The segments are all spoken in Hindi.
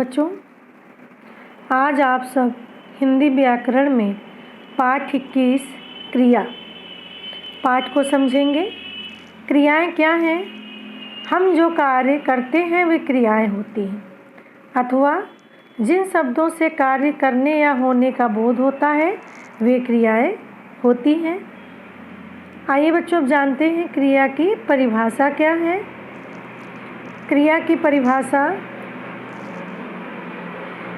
बच्चों, आज आप सब हिंदी व्याकरण में पाठ 21 क्रिया पाठ को समझेंगे। क्रियाएं क्या हैं? हम जो कार्य करते हैं वे क्रियाएं होती हैं, अथवा जिन शब्दों से कार्य करने या होने का बोध होता है वे क्रियाएं होती हैं। आइए बच्चों, अब जानते हैं क्रिया की परिभाषा क्या है। क्रिया की परिभाषा: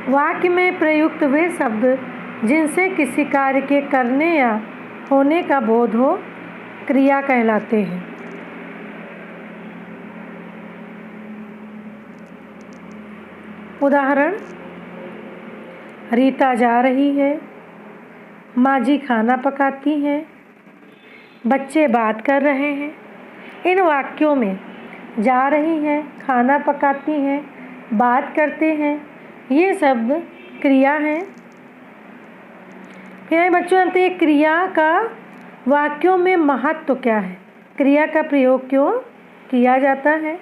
वाक्य में प्रयुक्त वे शब्द जिनसे किसी कार्य के करने या होने का बोध हो क्रिया कहलाते हैं। उदाहरण: रीता जा रही है, माँ जी खाना पकाती हैं, बच्चे बात कर रहे हैं। इन वाक्यों में जा रही हैं, खाना पकाती हैं, बात करते हैं, ये शब्द क्रिया हैं। फिर बच्चों जानते हैं क्रिया का वाक्यों में महत्व क्या है, क्रिया का प्रयोग क्यों किया जाता है।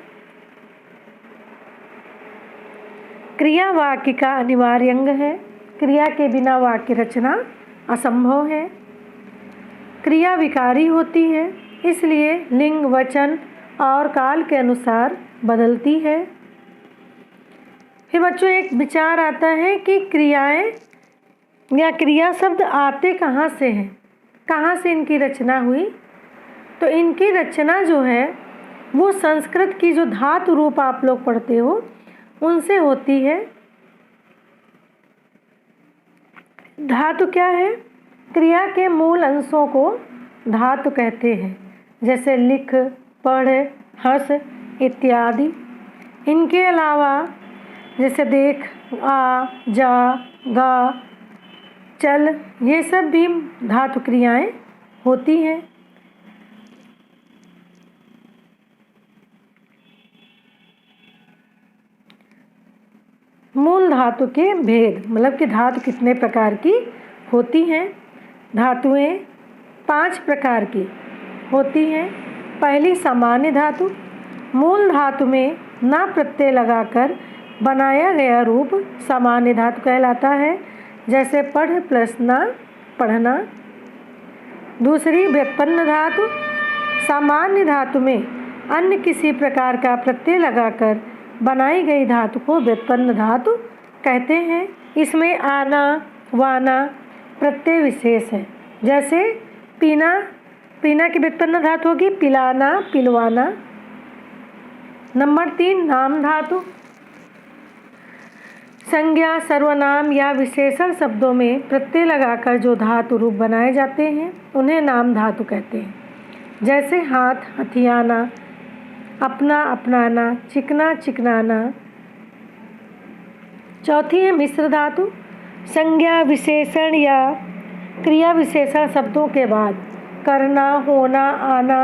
क्रिया वाक्य का अनिवार्य अंग है। क्रिया के बिना वाक्य रचना असंभव है। क्रिया विकारी होती है, इसलिए लिंग, वचन और काल के अनुसार बदलती है। फिर बच्चों एक विचार आता है कि क्रियाएं या क्रिया शब्द आते कहाँ से हैं, कहाँ से इनकी रचना हुई। तो इनकी रचना जो है वो संस्कृत की जो धातु रूप आप लोग पढ़ते हो उनसे होती है। धातु क्या है? क्रिया के मूल अंशों को धातु कहते हैं, जैसे लिख, पढ़, हंस इत्यादि। इनके अलावा जैसे देख, आ, जा, गा, चल, ये सब भी धातु क्रियाएं होती हैं। मूल धातु के भेद, मतलब कि धातु कितने प्रकार की होती हैं। धातुएं 5 प्रकार की होती हैं। पहली सामान्य धातु। मूल धातु में ना प्रत्यय लगाकर बनाया गया रूप सामान्य धातु कहलाता है, जैसे पढ़ प्लस ना, पढ़ना। दूसरी व्युत्पन्न धातु। सामान्य धातु में अन्य किसी प्रकार का प्रत्यय लगाकर बनाई गई धातु को व्युत्पन्न धातु कहते हैं। इसमें आना, वाना प्रत्यय विशेष है, जैसे पीना, पीना की व्युत्पन्न धातु होगी पिलाना, पिलवाना। नंबर 3 नाम धातु। संज्ञा, सर्वनाम या विशेषण शब्दों में प्रत्यय लगाकर जो धातु रूप बनाए जाते हैं उन्हें नाम धातु कहते हैं, जैसे हाथ, हथियाना, अपना, अपनाना, चिकना, चिकनाना। चौथी है मिश्र धातु। संज्ञा, विशेषण या क्रिया विशेषण शब्दों के बाद करना, होना, आना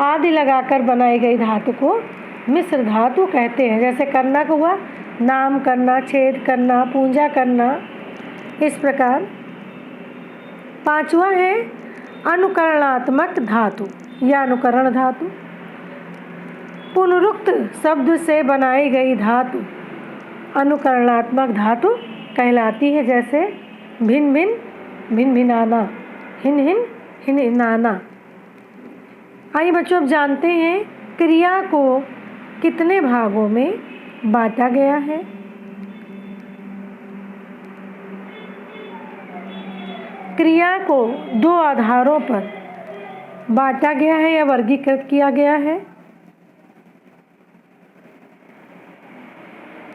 आदि लगाकर बनाई गई धातु को मिश्र धातु कहते हैं। जैसे करना को हुआ नाम करना, छेद करना, पूंजा करना, इस प्रकार। 5वां है अनुकरणात्मक धातु या अनुकरण धातु। पुनरुक्त शब्द से बनाई गई धातु अनुकरणात्मक धातु कहलाती है, जैसे भिन्न भिन्न, भिन्न भिन्नाना, हिन हिन, हिन हिनाना। आइए बच्चों अब जानते हैं क्रिया को कितने भागों में बांटा गया है। क्रिया को 2 आधारों पर बांटा गया है या वर्गीकृत किया गया है।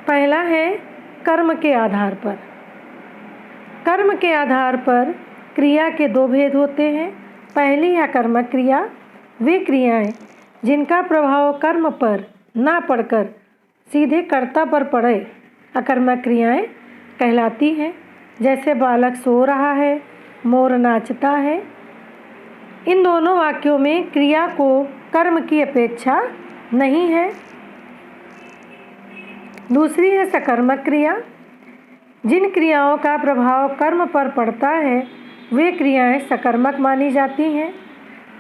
पहला है कर्म के आधार पर। कर्म के आधार पर क्रिया के 2 भेद होते हैं। पहली या कर्मक क्रिया, वे क्रियाएं जिनका प्रभाव कर्म पर ना पड़कर सीधे कर्ता पर पड़े अकर्मक क्रियाएं कहलाती हैं, जैसे बालक सो रहा है, मोर नाचता है। इन दोनों वाक्यों में क्रिया को कर्म की अपेक्षा नहीं है। दूसरी है सकर्मक क्रिया। जिन क्रियाओं का प्रभाव कर्म पर पड़ता है वे क्रियाएं सकर्मक मानी जाती हैं,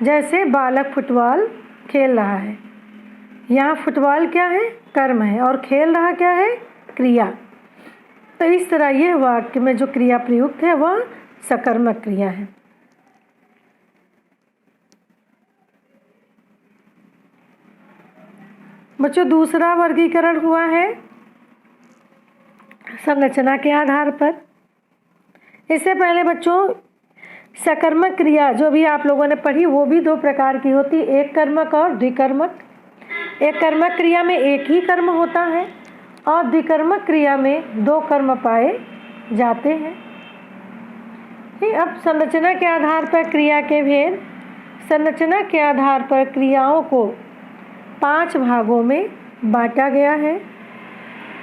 जैसे बालक फुटबॉल खेल रहा है। यहाँ फुटबॉल क्या है? कर्म है, और खेल रहा क्या है? क्रिया। तो इस तरह यह वाक्य में जो क्रिया प्रयुक्त है वह सकर्मक क्रिया है। बच्चों दूसरा वर्गीकरण हुआ है संरचना के आधार पर। इससे पहले बच्चों सकर्मक क्रिया जो भी आप लोगों ने पढ़ी वो भी दो प्रकार की होती, एक कर्मक और द्विकर्मक। एक कर्मक क्रिया में एक ही कर्म होता है और द्विकर्मक क्रिया में दो कर्म पाए जाते हैं। अब संरचना के आधार पर क्रिया के भेद। संरचना के आधार पर क्रियाओं को 5 भागों में बांटा गया है।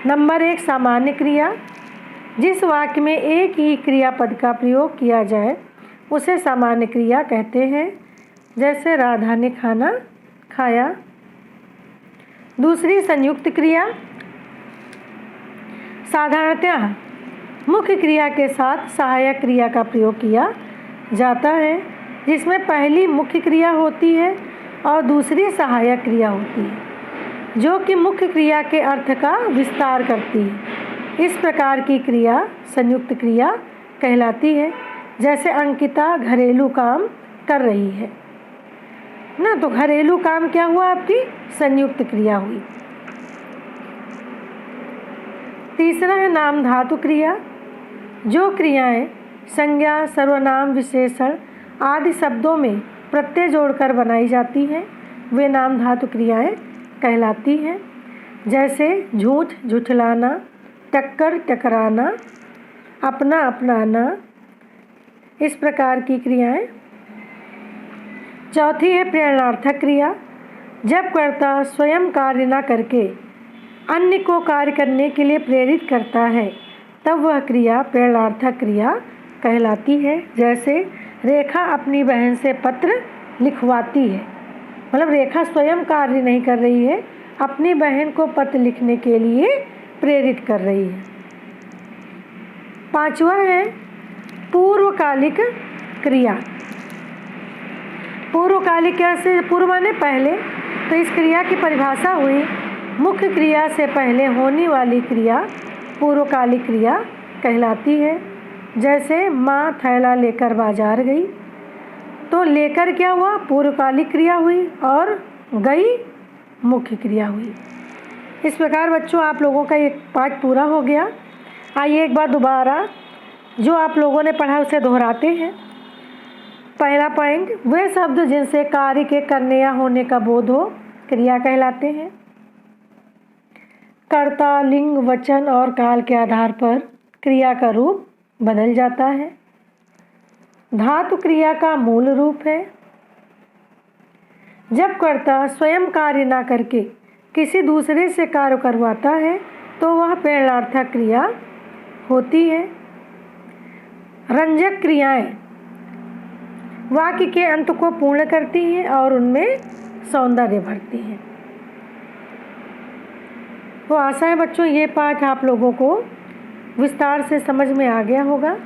नंबर 1 सामान्य क्रिया। जिस वाक्य में एक ही क्रियापद का प्रयोग किया जाए उसे सामान्य क्रिया कहते हैं, जैसे राधा ने खाना खाया। दूसरी संयुक्त क्रिया। साधारणतः मुख्य क्रिया के साथ सहायक क्रिया का प्रयोग किया जाता है, जिसमें पहली मुख्य क्रिया होती है और दूसरी सहायक क्रिया होती है, जो कि मुख्य क्रिया के अर्थ का विस्तार करती है। इस प्रकार की क्रिया संयुक्त क्रिया कहलाती है। जैसे अंकिता घरेलू काम कर रही है ना, तो घरेलू काम क्या हुआ, आपकी संयुक्त क्रिया हुई। तीसरा है नाम धातु क्रिया। जो क्रियाएं संज्ञा, सर्वनाम, विशेषण आदि शब्दों में प्रत्यय जोड़कर बनाई जाती हैं वे नाम धातु क्रियाएं कहलाती हैं। जैसे झूठ झुठलाना, टक्कर टकराना, अपना अपनाना, इस प्रकार की क्रियाएं। चौथी है प्रेरणार्थक क्रिया। जब कर्ता स्वयं कार्य न करके अन्य को कार्य करने के लिए प्रेरित करता है तब वह क्रिया प्रेरणार्थक क्रिया कहलाती है। जैसे रेखा अपनी बहन से पत्र लिखवाती है, मतलब रेखा स्वयं कार्य नहीं कर रही है, अपनी बहन को पत्र लिखने के लिए प्रेरित कर रही है। पांचवा है पूर्वकालिक क्रिया। पूर्वकालिक कैसे, पूर्व माने पहले, तो इस क्रिया की परिभाषा हुई मुख्य क्रिया से पहले होने वाली क्रिया पूर्वकालिक क्रिया कहलाती है। जैसे माँ थैला लेकर बाजार गई, तो लेकर क्या हुआ, पूर्वकालिक क्रिया हुई, और गई मुख्य क्रिया हुई। इस प्रकार बच्चों आप लोगों का एक पाठ पूरा हो गया। आइए एक बार दोबारा जो आप लोगों ने पढ़ा उसे दोहराते हैं। पहला पॉइंट, वे शब्द जिनसे कार्य के करने या होने का बोध हो क्रिया कहलाते हैं। कर्ता, लिंग, वचन और काल के आधार पर क्रिया का रूप बदल जाता है। धातु क्रिया का मूल रूप है। जब कर्ता स्वयं कार्य ना करके किसी दूसरे से कार्य करवाता है तो वह प्रेरणार्थक क्रिया होती है। रंजक क्रियाएं वाक्य के अंत को पूर्ण करती हैं और उनमें सौंदर्य भरती हैं। तो आशा है बच्चों ये पाठ आप लोगों को विस्तार से समझ में आ गया होगा।